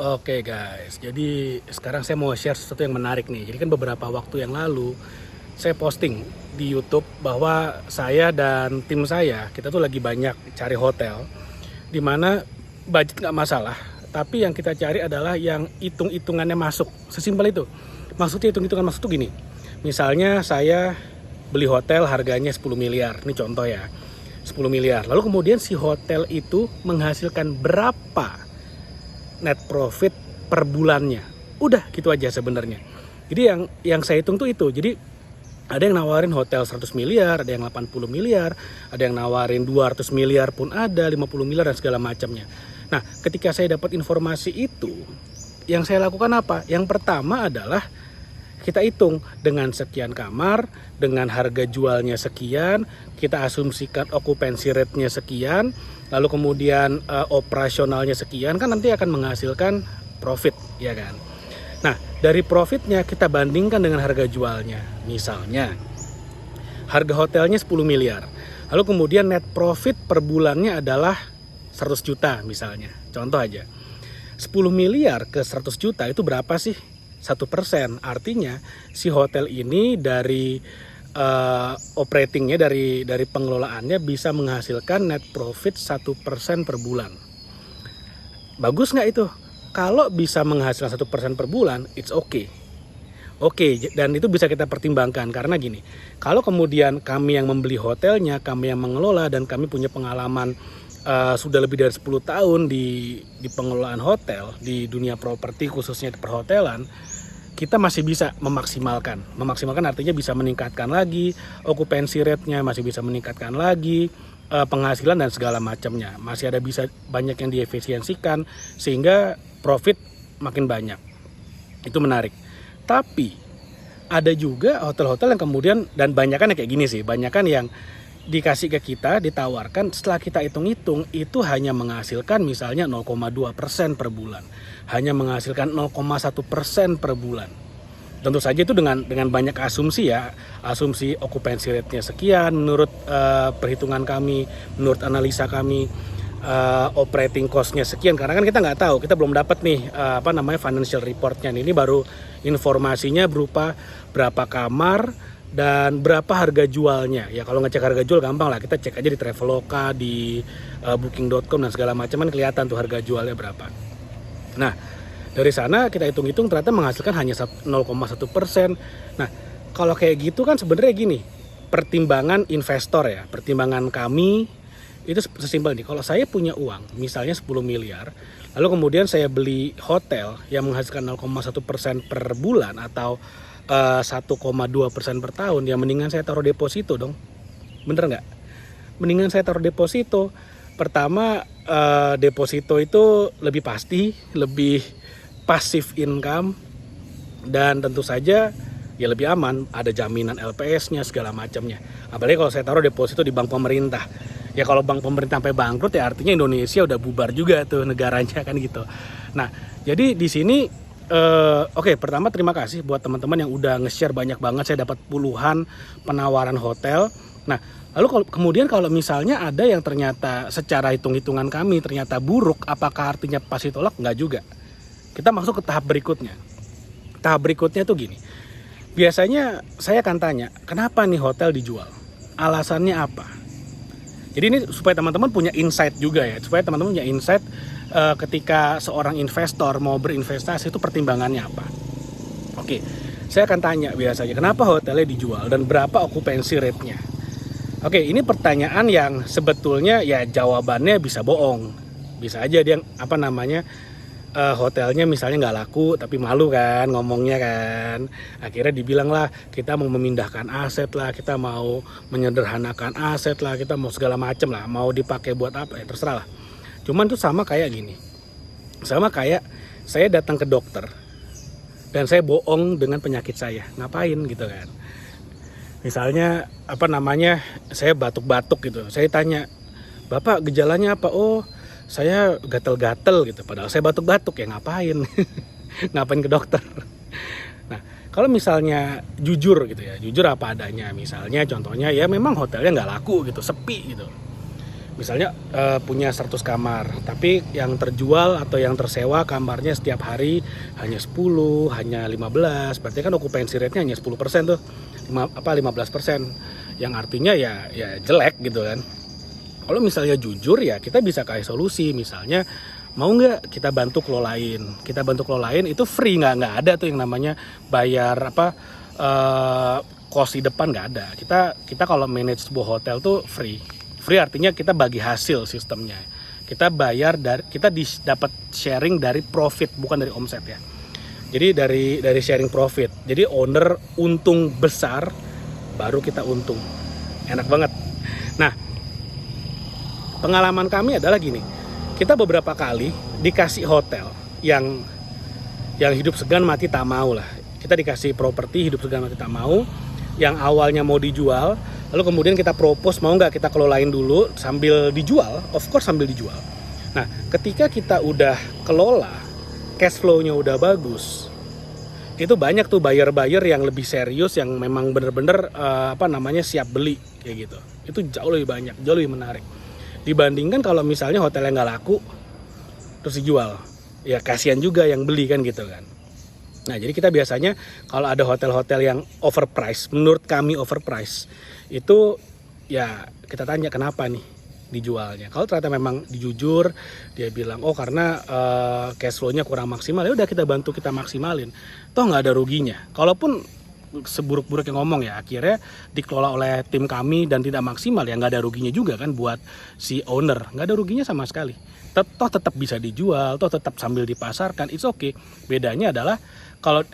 Oke guys, jadi sekarang saya mau share sesuatu yang menarik nih. Jadi kan beberapa waktu yang lalu saya posting di YouTube bahwa saya dan tim saya kita tuh lagi banyak cari hotel, di mana budget nggak masalah, tapi yang kita cari adalah yang hitung-hitungannya masuk. Sesimpel itu. Maksudnya hitung-hitungan masuk tuh gini. Misalnya saya beli hotel harganya 10 miliar, ini contoh ya. 10 miliar. Lalu kemudian si hotel itu menghasilkan berapa net profit per bulannya. Udah gitu aja sebenarnya. Jadi yang saya hitung tuh itu. Jadi ada yang nawarin hotel 100 miliar, ada yang 80 miliar, ada yang nawarin 200 miliar pun ada, 50 miliar dan segala macamnya. Nah, ketika saya dapat informasi itu, yang saya lakukan apa? Yang pertama adalah kita hitung dengan sekian kamar, dengan harga jualnya sekian, kita asumsikan occupancy rate-nya sekian, lalu kemudian operasionalnya sekian, kan nanti akan menghasilkan profit, ya kan? Nah, dari profitnya kita bandingkan dengan harga jualnya. Misalnya, harga hotelnya 10 miliar, lalu kemudian net profit per bulannya adalah 100 juta misalnya, contoh aja. 10 miliar ke 100 juta itu berapa sih? 1%. Artinya si hotel ini dari operatingnya, dari pengelolaannya bisa menghasilkan net profit 1% per bulan. Bagus nggak itu? Kalau bisa menghasilkan 1% per bulan, it's okay. Oke, dan itu bisa kita pertimbangkan karena gini, kalau kemudian kami yang membeli hotelnya, kami yang mengelola, dan kami punya pengalaman sudah lebih dari 10 tahun di pengelolaan hotel, di dunia properti khususnya di perhotelan, kita masih bisa memaksimalkan. Memaksimalkan artinya bisa meningkatkan lagi occupancy rate-nya, masih bisa meningkatkan lagi penghasilan dan segala macamnya. Masih ada bisa banyak yang diefisiensikan sehingga profit makin banyak. Itu menarik. Tapi ada juga hotel-hotel yang kemudian, dan banyakan kayak gini sih, banyakan yang dikasih ke kita, ditawarkan, setelah kita hitung-hitung itu hanya menghasilkan misalnya 0,2% per bulan, hanya menghasilkan 0,1% per bulan. Tentu saja itu dengan banyak asumsi ya, asumsi occupancy rate-nya sekian menurut perhitungan kami, menurut analisa kami, operating cost-nya sekian, karena kan kita nggak tahu, kita belum dapat nih financial report-nya. Ini baru informasinya berupa berapa kamar dan berapa harga jualnya. Ya kalau ngecek harga jual gampang lah, kita cek aja di Traveloka, di booking.com dan segala macam, kan kelihatan tuh harga jualnya berapa. Nah, dari sana kita hitung-hitung ternyata menghasilkan hanya 0,1%. Nah, kalau kayak gitu kan sebenarnya gini, pertimbangan investor ya, pertimbangan kami itu sesimpel nih. Kalau saya punya uang misalnya 10 miliar, lalu kemudian saya beli hotel yang menghasilkan 0,1% per bulan atau 1,2% per tahun, ya mendingan saya taruh deposito dong. Bener nggak? Mendingan saya taruh deposito. Pertama, deposito itu lebih pasti, lebih passive income, dan tentu saja ya lebih aman, ada jaminan LPS-nya segala macamnya. Apalagi kalau saya taruh deposito di bank pemerintah. Ya kalau bank pemerintah sampai bangkrut ya artinya Indonesia udah bubar juga tuh negaranya kan gitu. Nah, jadi di sini Oke, pertama terima kasih buat teman-teman yang udah nge-share banyak banget. Saya dapat puluhan penawaran hotel. Nah, lalu kemudian kalau misalnya ada yang ternyata secara hitung-hitungan kami ternyata buruk, apakah artinya pasti tolak? Enggak juga. Kita masuk ke tahap berikutnya. Tahap berikutnya tuh gini. Biasanya saya akan tanya, kenapa nih hotel dijual? Alasannya apa? Jadi ini supaya teman-teman punya insight juga ya. Supaya teman-teman punya insight ketika seorang investor mau berinvestasi itu pertimbangannya apa. Oke, saya akan tanya biasanya kenapa hotelnya dijual dan berapa occupancy rate-nya. Oke, ini pertanyaan yang sebetulnya ya jawabannya bisa bohong. Bisa aja dia hotelnya misalnya nggak laku tapi malu kan ngomongnya kan. Akhirnya dibilang lah kita mau memindahkan aset lah, kita mau menyederhanakan aset lah, kita mau segala macem lah, mau dipakai buat apa ya terserah lah. Cuman itu sama kayak gini, sama kayak saya datang ke dokter dan saya bohong dengan penyakit saya, ngapain gitu kan. Misalnya saya batuk-batuk gitu, saya tanya, Bapak gejalanya apa? Oh, saya gatel-gatel gitu, padahal saya batuk-batuk, ya ngapain? Ngapain ke dokter? Nah, kalau misalnya jujur gitu ya, jujur apa adanya, misalnya contohnya ya memang hotelnya nggak laku gitu, sepi gitu. Misalnya punya 100 kamar, tapi yang terjual atau yang tersewa kamarnya setiap hari hanya 10, hanya 15, berarti kan okupansi rate-nya hanya 10% tuh, 15%, yang artinya ya jelek gitu kan. Kalau misalnya jujur ya kita bisa kasih solusi, misalnya mau nggak kita bantu kelolain, itu free, nggak ada tuh yang namanya bayar cost di depan, nggak ada. Kita kalau manage sebuah hotel tuh free artinya kita bagi hasil sistemnya. Kita bayar kita dapat sharing dari profit, bukan dari omset ya. Jadi dari sharing profit. Jadi owner untung besar, baru kita untung. Enak banget. Nah, pengalaman kami adalah gini. Kita beberapa kali dikasih hotel yang hidup segan mati tak mau lah. Kita dikasih properti hidup segan mati tak mau, yang awalnya mau dijual, lalu kemudian kita propose mau nggak kita kelolain dulu sambil dijual, of course sambil dijual. Nah, ketika kita udah kelola, cash flow-nya udah bagus, itu banyak tuh buyer-buyer yang lebih serius, yang memang bener-bener siap beli kayak gitu. Itu jauh lebih banyak, jauh lebih menarik dibandingkan kalau misalnya hotelnya nggak laku terus dijual. Ya kasihan juga yang beli kan gitu kan. Nah, jadi kita biasanya kalau ada hotel-hotel yang overpriced, menurut kami overpriced, itu ya kita tanya kenapa nih dijualnya. Kalau ternyata memang dijujur, dia bilang oh karena cash flow-nya kurang maksimal, ya udah kita bantu, kita maksimalin. Toh nggak ada ruginya. Kalaupun seburuk-buruknya ngomong ya, akhirnya dikelola oleh tim kami dan tidak maksimal, ya nggak ada ruginya juga kan buat si owner, nggak ada ruginya sama sekali. Toh tetap bisa dijual, toh tetap sambil dipasarkan, it's okay. Bedanya adalah kalau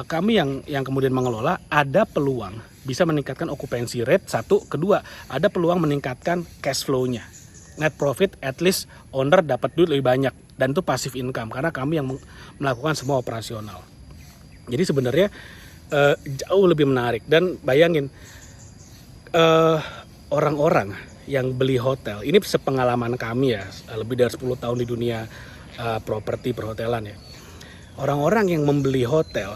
kami yang kemudian mengelola, ada peluang bisa meningkatkan occupancy rate, satu, kedua ada peluang meningkatkan cash flow-nya, net profit, at least owner dapat duit lebih banyak, dan itu passive income karena kami yang melakukan semua operasional. Jadi sebenarnya jauh lebih menarik. Dan bayangin orang-orang yang beli hotel, ini sepengalaman kami ya, lebih dari 10 tahun di dunia properti perhotelan ya. Orang-orang yang membeli hotel,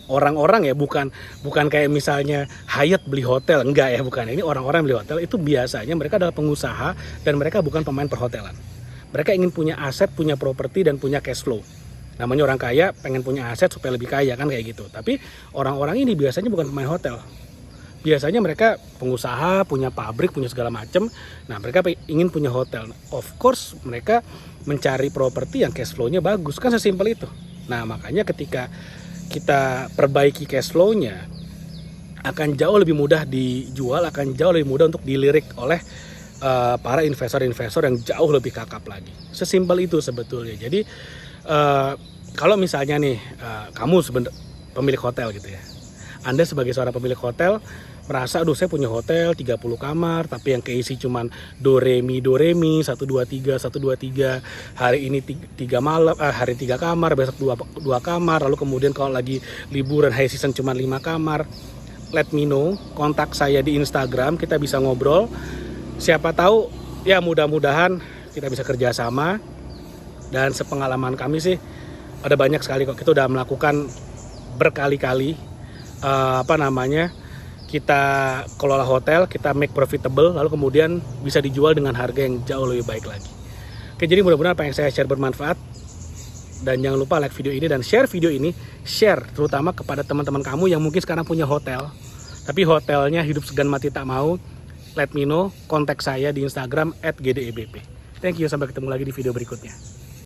orang-orang ya, bukan kayak misalnya Hyatt beli hotel, enggak ya, bukan. Ini orang-orang yang beli hotel itu biasanya mereka adalah pengusaha dan mereka bukan pemain perhotelan. Mereka ingin punya aset, punya properti, dan punya cash flow. Namanya orang kaya pengen punya aset supaya lebih kaya kan kayak gitu. Tapi orang-orang ini biasanya bukan pemain hotel. Biasanya mereka pengusaha, punya pabrik, punya segala macam. Nah, mereka ingin punya hotel. Of course, mereka mencari properti yang cash flow-nya bagus. Kan sesimpel itu. Nah, makanya ketika kita perbaiki cash flow-nya, akan jauh lebih mudah dijual, akan jauh lebih mudah untuk dilirik oleh para investor-investor yang jauh lebih kakap lagi. Sesimpel itu sebetulnya. Jadi, kalau misalnya nih, kamu pemilik hotel gitu ya. Anda sebagai seorang pemilik hotel merasa, aduh saya punya hotel 30 kamar tapi yang keisi cuman do re mi 1 2 3 1 2 3, hari ini 3 malam, hari 3 kamar, besok 2 kamar, lalu kemudian kalau lagi liburan high season cuman 5 kamar. Let me know, kontak saya di Instagram, kita bisa ngobrol. Siapa tahu ya, mudah-mudahan kita bisa kerjasama. Dan sepengalaman kami sih ada banyak sekali kok, kita udah melakukan berkali-kali kita kelola hotel, kita make profitable, lalu kemudian bisa dijual dengan harga yang jauh lebih baik lagi. Oke, jadi mudah-mudahan apa yang saya share bermanfaat, dan jangan lupa like video ini dan share video ini, share terutama kepada teman-teman kamu yang mungkin sekarang punya hotel tapi hotelnya hidup segan mati tak mau. Let me know, kontak saya di Instagram @gdebp. Thank you, sampai ketemu lagi di video berikutnya.